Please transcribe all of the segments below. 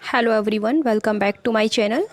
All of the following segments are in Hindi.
Hello everyone, welcome back to my channel.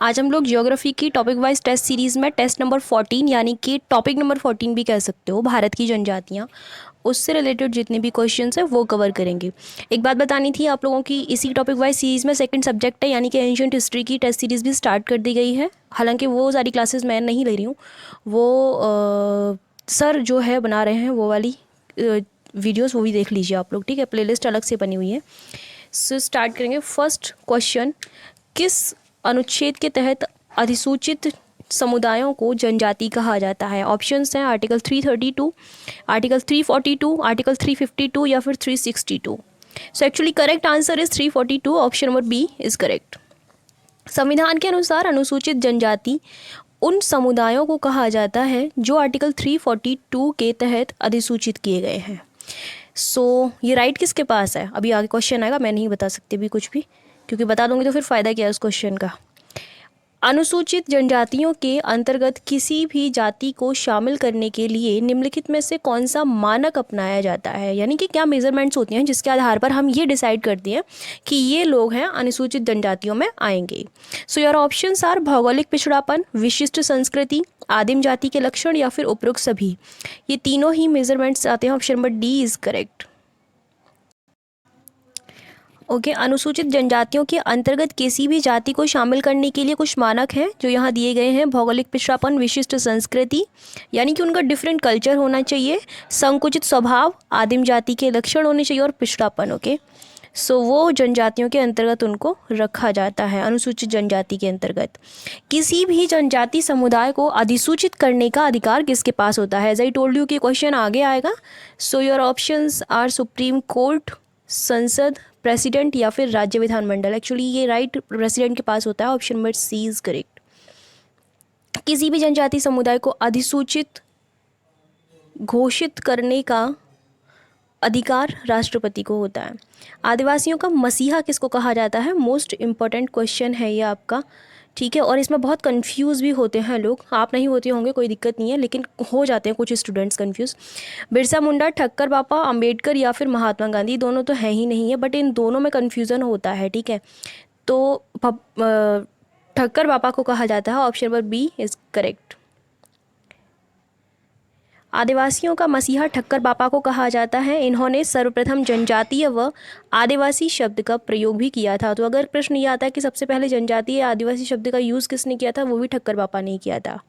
आज हम लोग ज्योग्राफी की टॉपिक वाइज टेस्ट सीरीज़ में टेस्ट नंबर 14 यानी कि टॉपिक नंबर 14 भी कह सकते हो, भारत की जनजातियाँ, उससे रिलेटेड जितने भी क्वेश्चंस हैं वो कवर करेंगे। एक बात बतानी थी आप लोगों की, इसी टॉपिक वाइज सीरीज़ में सेकंड सब्जेक्ट है यानी कि एंशिएंट हिस्ट्री की टेस्ट सीरीज़ भी स्टार्ट कर दी गई है। हालांकि वो सारी क्लासेस मैं नहीं ले रही हूँ, वो सर जो है बना रहे हैं वो वाली वीडियोज़, वो भी देख लीजिए आप लोग, ठीक है। प्लेलिस्ट अलग से बनी हुई है। सो स्टार्ट करेंगे। फर्स्ट क्वेश्चन, किस अनुच्छेद के तहत अधिसूचित समुदायों को जनजाति कहा जाता है? ऑप्शंस हैं आर्टिकल 332, आर्टिकल 342, आर्टिकल 352 या फिर 362। So actually correct answer is 342, option number B is correct. संविधान के अनुसार अनुसूचित जनजाति उन समुदायों को कहा जाता है जो आर्टिकल 342 के तहत अधिसूचित किए गए हैं। ये राइट किसके पास है? अभी आगे क्वेश्चन आएगा, मैं नहीं बता सकती अभी कुछ भी, क्योंकि बता दूंगी तो फिर फ़ायदा क्या है उस क्वेश्चन का। अनुसूचित जनजातियों के अंतर्गत किसी भी जाति को शामिल करने के लिए निम्नलिखित में से कौन सा मानक अपनाया जाता है? यानी कि क्या मेजरमेंट्स होती हैं जिसके आधार पर हम ये डिसाइड करते हैं कि ये लोग हैं अनुसूचित जनजातियों में आएंगे। सो योर ऑप्शंस आर भौगोलिक पिछड़ापन, विशिष्ट संस्कृति, आदिम जाति के लक्षण या फिर उपरोक्त सभी। ये तीनों ही मेजरमेंट्स आते हैं। Option number D is correct. Okay, अनुसूचित जनजातियों के अंतर्गत किसी भी जाति को शामिल करने के लिए कुछ मानक हैं जो यहाँ दिए गए हैं। भौगोलिक पिछड़ापन, विशिष्ट संस्कृति यानी कि उनका डिफरेंट कल्चर होना चाहिए, संकुचित स्वभाव, आदिम जाति के लक्षण होने चाहिए और पिछड़ापन। ओके, वो जनजातियों के अंतर्गत उनको रखा जाता है। अनुसूचित जनजाति के अंतर्गत किसी भी जनजाति समुदाय को अधिसूचित करने का अधिकार किसके पास होता है? एज आई टोल्ड यू कि क्वेश्चन आगे आएगा। So your options are Supreme Court, संसद, प्रेसिडेंट या फिर राज्य विधानमंडल। एक्चुअली ये राइट प्रेसिडेंट के पास होता है। Option number C is correct. किसी भी जनजाति समुदाय को अधिसूचित घोषित करने का अधिकार राष्ट्रपति को होता है। आदिवासियों का मसीहा किसको कहा जाता है? मोस्ट इम्पॉर्टेंट क्वेश्चन है ये आपका, ठीक है। और इसमें बहुत कंफ्यूज भी होते हैं लोग, आप नहीं होते होंगे, कोई दिक्कत नहीं है, लेकिन हो जाते हैं कुछ स्टूडेंट्स कंफ्यूज। बिरसा मुंडा, ठक्कर बापा, अंबेडकर या फिर महात्मा गांधी, दोनों तो है ही नहीं है, बट इन दोनों में कन्फ्यूज़न होता है, ठीक है। तो ठक्कर बापा को कहा जाता है। Option number B is correct. आदिवासियों का मसीहा ठक्कर बापा को कहा जाता है। इन्होंने सर्वप्रथम जनजातीय व आदिवासी शब्द का प्रयोग भी किया था। तो अगर प्रश्न ये आता है कि सबसे पहले जनजातीय या आदिवासी शब्द का यूज़ किसने किया था, वो भी ठक्कर बापा ने किया था।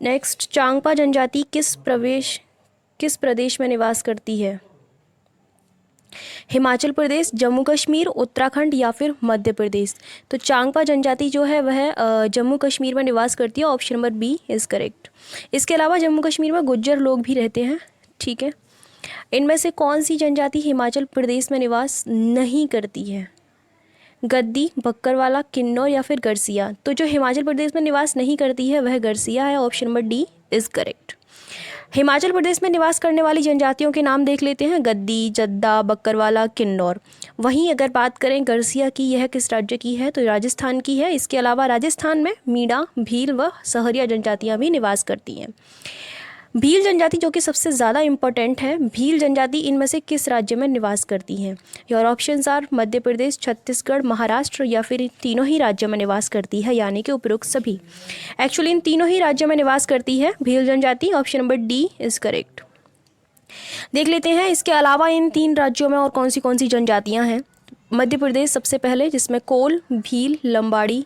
नेक्स्ट, चांगपा जनजाति किस प्रदेश में निवास करती है? हिमाचल प्रदेश, जम्मू कश्मीर, उत्तराखंड या फिर मध्य प्रदेश। तो चांगपा जनजाति जो है वह जम्मू कश्मीर में निवास करती है। Option number B is correct. इसके अलावा जम्मू कश्मीर में गुज्जर लोग भी रहते हैं, ठीक है। इनमें से कौन सी जनजाति हिमाचल प्रदेश में निवास नहीं करती है? गद्दी, बक्करवाला, किन्नौर या फिर गरसिया। तो जो हिमाचल प्रदेश में निवास नहीं करती है वह गरसिया है। Option number D is correct. Himachal Pradesh में निवास करने वाली जनजातियों के नाम देख लेते हैं। गद्दी, जद्दा, बक्करवाला, किन्नौर। वहीं अगर बात करें गरसिया की, यह किस राज्य की है? तो राजस्थान की है। इसके अलावा राजस्थान में मीणा, भील व सहरिया जनजातियां भी निवास करती हैं। भील जनजाति जो कि सबसे ज़्यादा इम्पोर्टेंट है, भील जनजाति इनमें से किस राज्य में निवास करती हैं? Your options are Madhya Pradesh, Chhattisgarh, Maharashtra या फिर तीनों ही राज्यों में निवास करती है, यानी कि उपरोक्त सभी। एक्चुअली इन तीनों ही राज्यों में निवास करती है भील जनजाति। Option number D is correct. देख लेते हैं इसके अलावा इन तीन राज्यों में और कौन सी जनजातियाँ हैं। मध्य प्रदेश सबसे पहले, जिसमें कोल, भील, लंबाड़ी,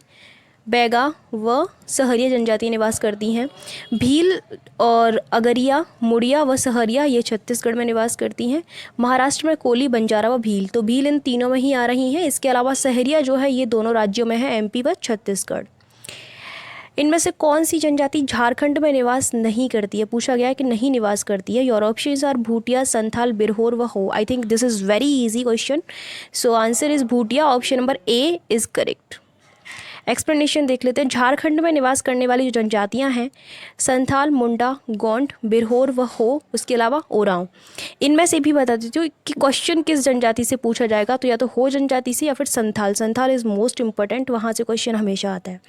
बैगा व सहरिया जनजातियाँ निवास करती हैं। भील और अगरिया, मुड़िया व सहरिया ये छत्तीसगढ़ में निवास करती हैं। महाराष्ट्र में कोली, बंजारा व भील, तो भील इन तीनों में ही आ रही हैं। इसके अलावा सहरिया जो है ये दोनों राज्यों में है, एमपी व छत्तीसगढ़। इनमें से कौन सी जनजाति झारखंड में निवास नहीं करती है? पूछा गया है कि नहीं निवास करती है। Your options are Bhutia, Santhal, Birhor व Ho. I think this is very easy question. So answer is Bhutia. Option number A is correct. Explanation देख लेते हैं। झारखंड में निवास करने वाली जो जनजातियां हैं, संथाल, मुंडा, गोंड, बिरहोर व हो, उसके अलावा ओरांव। इनमें से भी बता देती हूँ कि क्वेश्चन किस जनजाति से पूछा जाएगा, तो या तो हो जनजाति से या फिर Santhal. Santhal is most important, वहाँ से क्वेश्चन हमेशा आता है।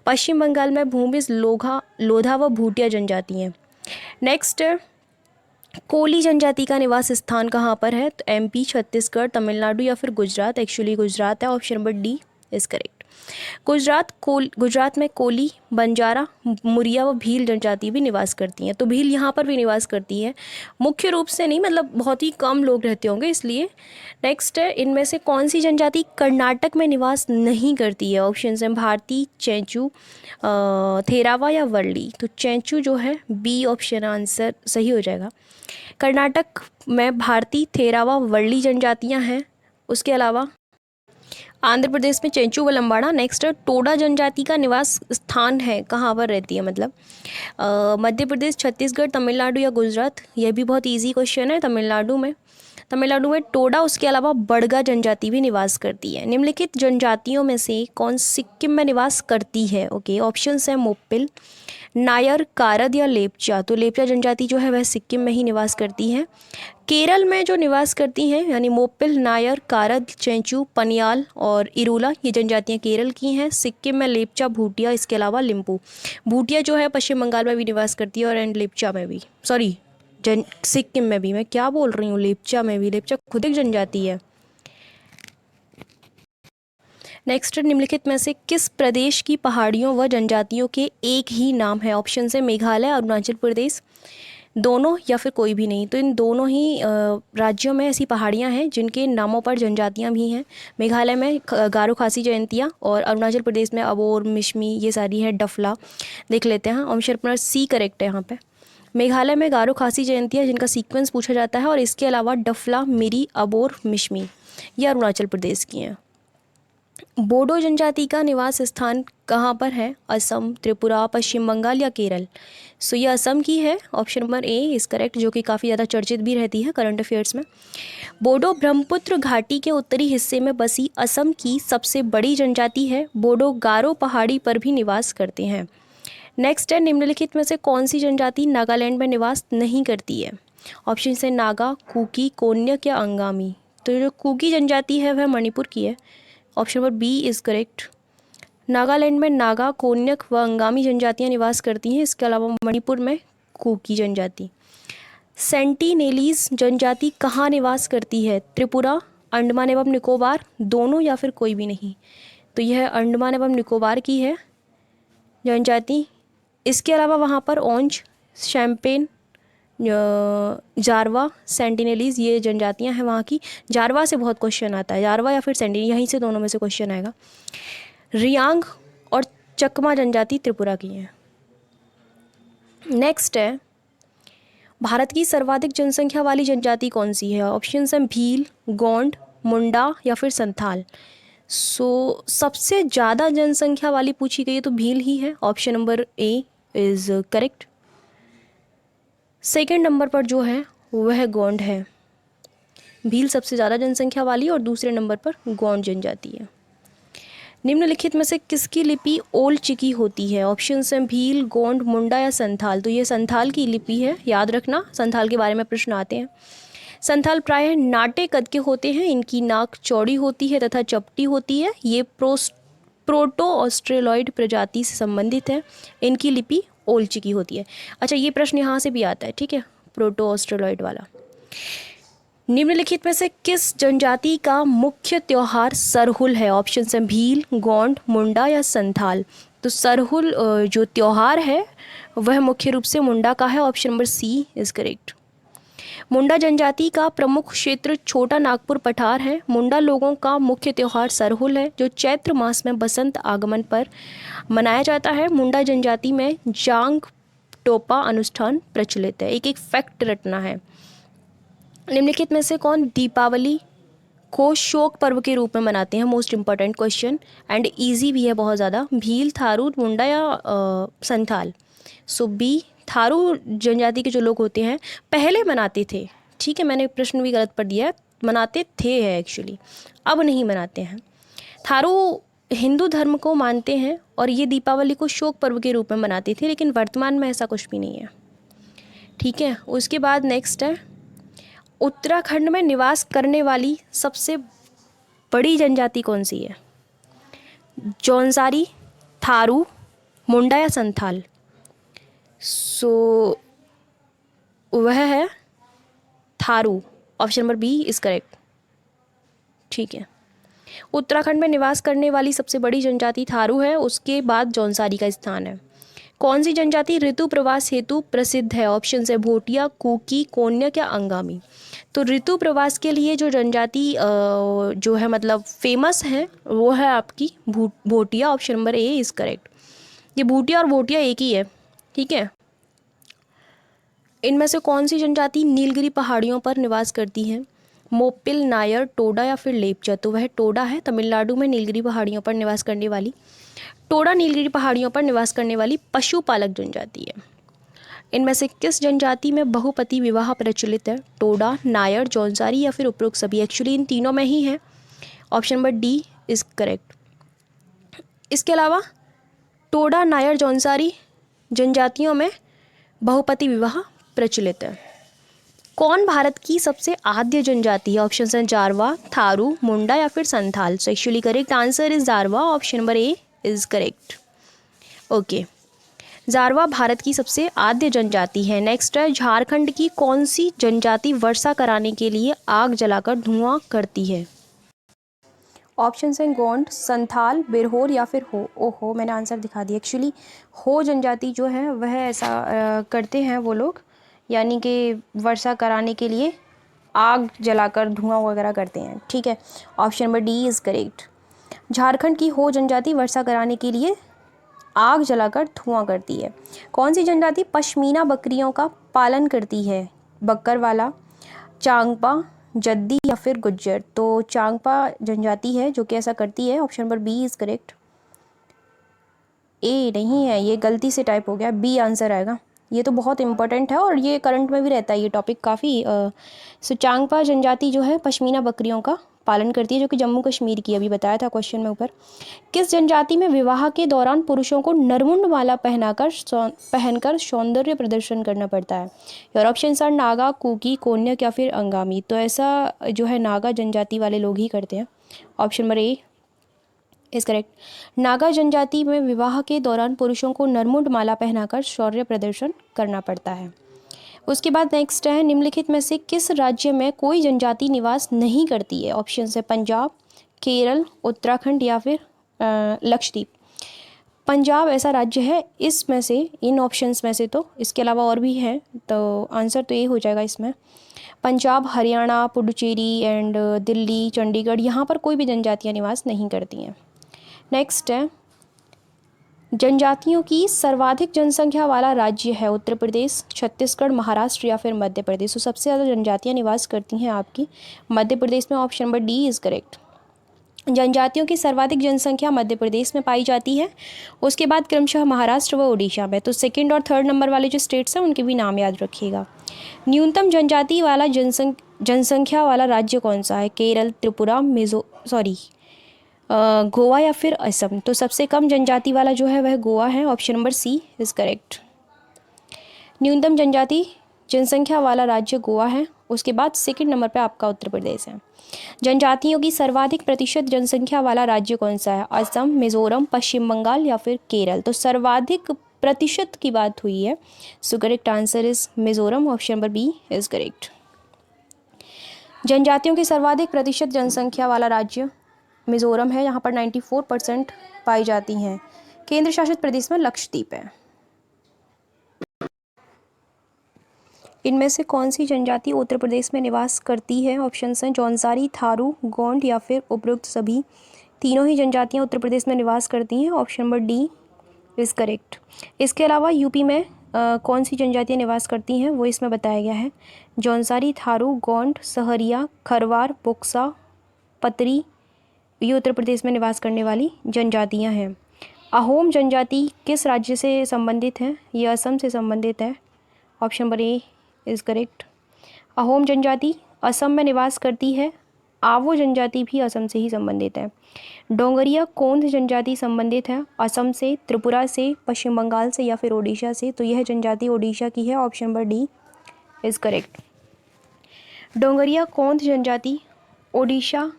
पश्चिम बंगाल में भूमिज, लोधा व भूटिया जनजाति हैं। नेक्स्ट, कोली जनजाति का निवास स्थान कहाँ पर है? तो एमपी, छत्तीसगढ़, तमिलनाडु या फिर गुजरात। एक्चुअली गुजरात है, option number D is correct. Gujarat में कोली, बंजारा, मुरिया व भील जनजाति भी निवास करती हैं। तो भील यहाँ पर भी निवास करती है, मुख्य रूप से नहीं, मतलब बहुत ही कम लोग रहते होंगे इसलिए। नेक्स्ट है, इनमें से कौन सी जनजाति कर्नाटक में निवास नहीं करती है? ऑप्शन है भारती, चेंचू, थेरावा या वर्ली। तो चेंचू जो है बी ऑप्शन आंसर सही हो जाएगा। कर्नाटक में भारती, थेरावा, वर्ली जनजातियाँ हैं। उसके अलावा आंध्र प्रदेश में चेंचू व लंबाड़ा। नेक्स्ट टोडा जनजाति का निवास स्थान है, कहाँ पर रहती है मतलब? मध्य प्रदेश, छत्तीसगढ़, तमिलनाडु या गुजरात। यह भी बहुत इजी क्वेश्चन है। तमिलनाडु में टोडा, उसके अलावा बड़गा जनजाति भी निवास करती है। निम्नलिखित जनजातियों में से कौन सिक्किम में निवास करती है? ओके, ऑप्शंस है मोप्पिल, नायर, कारद या लेपचा। तो लेपचा जनजाति जो है वह सिक्किम में ही निवास करती है। केरल में जो निवास करती हैं यानी मोप्पिल, नायर, कारद, चेंचू, पनियाल और इरूला, ये जनजातियां केरल की हैं। सिक्किम में लेपचा, भूटिया, इसके अलावा लिम्पू। भूटिया जो है पश्चिम बंगाल में भी निवास करती है और एंड लेपचा में भी, सॉरी सिक्किम में भी। मैं क्या बोल रही हूँ, लेपचा में भी। लेपचा खुद एक जनजाति है। नेक्स्ट, निम्नलिखित में से किस प्रदेश की पहाड़ियों व जनजातियों के एक ही नाम है? ऑप्शन है मेघालय, अरुणाचल प्रदेश, दोनों या फिर कोई भी नहीं। तो इन दोनों ही राज्यों में ऐसी पहाड़ियाँ हैं जिनके नामों पर जनजातियाँ भी हैं। मेघालय में गारो खासी जयंतियाँ और अरुणाचल प्रदेश में अबोर, मिशमी, ये सारी है डफला। देख लेते हैं, ऑप्शन नंबर सी करेक्ट है यहाँ पे। मेघालय में गारो खासी जयंतियाँ जिनका सीक्वेंस पूछा जाता है, और इसके अलावा डफला, मिरी, अबोर, मिशमी, ये अरुणाचल प्रदेश की हैं। बोडो जनजाति का निवास स्थान कहाँ पर है? असम, त्रिपुरा, पश्चिम बंगाल या केरल। सो ये असम की है, option number A is correct, जो कि काफ़ी ज़्यादा चर्चित भी रहती है करंट अफेयर्स में। बोडो ब्रह्मपुत्र घाटी के उत्तरी हिस्से में बसी असम की सबसे बड़ी जनजाति है। बोडो गारो पहाड़ी पर भी निवास करते हैं। नेक्स्ट है, निम्नलिखित में से कौन सी जनजाति नागालैंड में निवास नहीं करती है? ऑप्शन से नागा, कुकी, कोन्यक या अंगामी। तो जो कुकी जनजाति है वह मणिपुर की है, option number B is correct. Nagaland में नागा, कोन्यक व अंगामी जनजातियां निवास करती हैं। इसके अलावा मणिपुर में कुकी जनजाति। सेंटिनेलीज जनजाति कहाँ निवास करती है? त्रिपुरा, अंडमान एवं निकोबार, दोनों या फिर कोई भी नहीं। तो यह अंडमान एवं निकोबार की है जनजाति। इसके अलावा वहाँ पर ओंज, शैम्पेन, जारवा, सेंटिनेलीज, ये जनजातियां हैं वहाँ की। जारवा से बहुत क्वेश्चन आता है, जारवा या फिर सेंटिनेल, यहीं से दोनों में से क्वेश्चन आएगा। रियांग और चकमा जनजाति त्रिपुरा की है। नेक्स्ट है, भारत की सर्वाधिक जनसंख्या वाली जनजाति कौन सी है? ऑप्शन है भील, गोंड, मुंडा या फिर संथाल। सो सबसे ज़्यादा जनसंख्या वाली पूछी गई है तो भील ही है, option number A is correct. Second number पर जो है वह गोंड है। भील सबसे ज़्यादा जनसंख्या वाली और दूसरे नंबर पर गोंड जनजाति है। निम्नलिखित में से किसकी लिपि ओल चिकी होती है? ऑप्शन है भील, गोंड, मुंडा या संथाल। तो ये संथाल की लिपि है, याद रखना, संथाल के बारे में प्रश्न आते हैं। संथाल प्रायः नाटे कद के होते हैं, इनकी नाक चौड़ी होती है तथा चपटी होती है। ये प्रोटो ऑस्ट्रेलॉइड प्रजाति से संबंधित है, इनकी लिपि ओल चिकी होती है। अच्छा, ये प्रश्न यहाँ से भी आता है, ठीक है, प्रोटो ऑस्ट्रेलॉइड वाला। निम्नलिखित में से किस जनजाति का मुख्य त्योहार सरहुल है? ऑप्शन है भील, गोंड, मुंडा या संथाल। तो सरहुल जो त्योहार है वह मुख्य रूप से मुंडा का है, option number C is correct. Munda जनजाति का प्रमुख क्षेत्र छोटा नागपुर पठार है। मुंडा लोगों का मुख्य त्यौहार सरहुल है, जो चैत्र मास में बसंत आगमन पर मनाया जाता है। मुंडा जनजाति में जांग टोपा अनुष्ठान प्रचलित है। एक एक फैक्ट रटना है। निम्नलिखित में से कौन दीपावली को शोक पर्व के रूप में मनाते हैं? Most important question and easy भी है बहुत ज़्यादा। भील, थारू, मुंडा या संथाल। सो बी, थारू जनजाति के जो लोग होते हैं पहले मनाते थे, ठीक है, मैंने प्रश्न भी गलत पढ़ दिया है, मनाते थे है एक्चुअली, अब नहीं मनाते हैं। थारू हिंदू धर्म को मानते हैं और ये दीपावली को शोक पर्व के रूप में मनाते थे, लेकिन वर्तमान में ऐसा कुछ भी नहीं है, ठीक है। उसके बाद नेक्स्ट है, उत्तराखंड में निवास करने वाली सबसे बड़ी जनजाति कौन सी है? जौनसारी, थारू, मुंडा या संथाल। सो वह है Tharu, option number B is correct. ठीक है, उत्तराखंड में निवास करने वाली सबसे बड़ी जनजाति थारू है, उसके बाद जौनसारी का स्थान है। कौन सी जनजाति ऋतु प्रवास हेतु प्रसिद्ध है? ऑप्शन है भोटिया, कुकी, कोन्यक या अंगामी। तो ऋतु प्रवास के लिए जो जनजाति जो है मतलब फेमस है वो है आपकी Bhotia, option number A is correct. ये भूटिया और भोटिया एक ही है। ठीक है, इनमें से कौन सी जनजाति नीलगिरी पहाड़ियों पर निवास करती है? मोपिल, नायर, टोडा या फिर लेपचा। तो वह टोडा है, तमिलनाडु में नीलगिरी पहाड़ियों पर निवास करने वाली टोडा नीलगिरी पहाड़ियों पर निवास करने वाली पशुपालक जनजाति है। इनमें से किस जनजाति में बहुपति विवाह प्रचलित है? टोडा, नायर, जौनसारी या फिर उपरोक्त सभी। एक्चुअली इन तीनों में ही है, option number D is correct. इसके अलावा टोडा, नायर, जौनसारी जनजातियों में बहुपति विवाह प्रचलित है। कौन भारत की सबसे आद्य जनजाति है? ऑप्शन है जारवा, थारू, मुंडा या फिर संथाल। सो actually correct answer is Jarawa, option number A is correct. Okay, Jarawa Bharat की सबसे आद्य जनजाति है। नेक्स्ट है, झारखंड की कौन सी जनजाति वर्षा कराने के लिए आग जलाकर धुआं करती है? ऑप्शन हैं गोंड, संथाल, बिरहोर या फिर हो। ओहो, मैंने आंसर दिखा दिया। एक्चुअली हो जनजाति जो है वह ऐसा करते हैं वो लोग, यानी कि वर्षा कराने के लिए आग जलाकर धुआं वगैरह करते हैं। ठीक है, option number D is correct. Jharkhand की हो जनजाति वर्षा कराने के लिए आग जलाकर धुआं करती है। कौन सी जनजाति पश्मीना बकरियों का पालन करती है? बक्करवाला, चांगपा, जद्दी या फिर गुज्जर। तो चांगपा जनजाति है जो कि ऐसा करती है, option number B is correct. A नहीं है, ये गलती से टाइप हो गया, बी आंसर आएगा। ये तो बहुत इंपॉर्टेंट है और ये करंट में भी रहता है ये टॉपिक काफ़ी। सो चांगपा जनजाति जो है पश्मीना बकरियों का पालन करती है, जो कि जम्मू कश्मीर की, अभी बताया था क्वेश्चन में ऊपर। किस जनजाति में विवाह के दौरान पुरुषों को नरमुंड माला पहनकर सौंदर्य प्रदर्शन करना पड़ता है? और ऑप्शन आर नागा, कुकी, कोन्यक या फिर अंगामी। तो ऐसा जो है नागा जनजाति वाले लोग ही करते हैं, option number A is correct. Naga जनजाति में विवाह के दौरान पुरुषों को नरमुंड माला पहनाकर शौर्य प्रदर्शन करना पड़ता है। उसके बाद नेक्स्ट है, निम्नलिखित में से किस राज्य में कोई जनजाति निवास नहीं करती है? ऑप्शन है पंजाब, केरल, उत्तराखंड या फिर लक्षद्वीप। पंजाब ऐसा राज्य है इसमें से, इन ऑप्शंस में से। तो इसके अलावा और भी हैं, तो आंसर तो ये हो जाएगा इसमें। पंजाब, हरियाणा, पुडुचेरी एंड दिल्ली, चंडीगढ़, यहाँ पर कोई भी जनजातियाँ निवास नहीं करती हैं। नेक्स्ट है, जनजातियों की सर्वाधिक जनसंख्या वाला राज्य है उत्तर प्रदेश, छत्तीसगढ़, महाराष्ट्र या फिर मध्य प्रदेश। तो सबसे ज़्यादा जनजातियाँ निवास करती हैं आपकी मध्य प्रदेश में, option number D is correct. जनजातियों की सर्वाधिक जनसंख्या मध्य प्रदेश में पाई जाती है, उसके बाद क्रमशः महाराष्ट्र व उड़ीसा में। तो सेकंड और थर्ड नंबर वाले जो स्टेट्स हैं उनके भी नाम याद रखिएगा। न्यूनतम जनजाति वाला जनसंख्या वाला राज्य कौन सा है? केरल, त्रिपुरा, गोवा या फिर असम। तो सबसे कम जनजाति वाला जो है वह गोवा है, option number C is correct. न्यूनतम जनसंख्या वाला राज्य गोवा है, उसके बाद सेकंड नंबर पे आपका उत्तर प्रदेश है। जनजातियों की सर्वाधिक प्रतिशत जनसंख्या वाला राज्य कौन सा है? असम, मिजोरम, पश्चिम बंगाल या फिर केरल। तो सर्वाधिक प्रतिशत की बात हुई है, so correct answer is Mizoram, option number B is correct. जनजातियों की सर्वाधिक प्रतिशत जनसंख्या वाला राज्य मिजोरम है, यहाँ पर 94% पाई जाती हैं। केंद्र शासित प्रदेश में लक्षद्वीप है। इनमें से कौन सी जनजाति उत्तर प्रदेश में निवास करती है? ऑप्शंस हैं जौनसारी, थारू, गोंड या फिर उपरोक्त सभी। तीनों ही जनजातियां उत्तर प्रदेश में निवास करती हैं, option number D is correct. इसके अलावा यूपी में कौन सी जनजातियां निवास करती हैं वो इसमें बताया गया है। जौनसारी, थारू, गोंड, सहरिया, खरवार, बोक्सा, पतरी, ये उत्तर प्रदेश में निवास करने वाली जनजातियां हैं। अहोम जनजाति किस राज्य से संबंधित है? ये असम से संबंधित है, option number A is correct. Ahom जनजाति असम में निवास करती है। आवो जनजाति भी असम से ही संबंधित है। डोंगरिया कोंद जनजाति संबंधित है असम से, त्रिपुरा से, पश्चिम बंगाल से या फिर ओडिशा से। तो यह जनजाति ओडिशा की है, option number D is correct. Dongria Kond जनजाति ओडिशा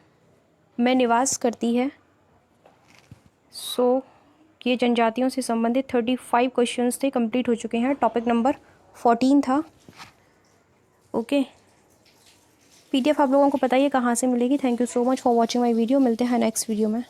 में निवास करती है। सो ये जनजातियों से संबंधित 35 क्वेश्चंस थे, कंप्लीट हो चुके हैं। टॉपिक नंबर 14 था। ओके PDF आप लोगों को पता ही है कहाँ से मिलेगी। Thank you so much for watching my video. मिलते हैं नेक्स्ट वीडियो में।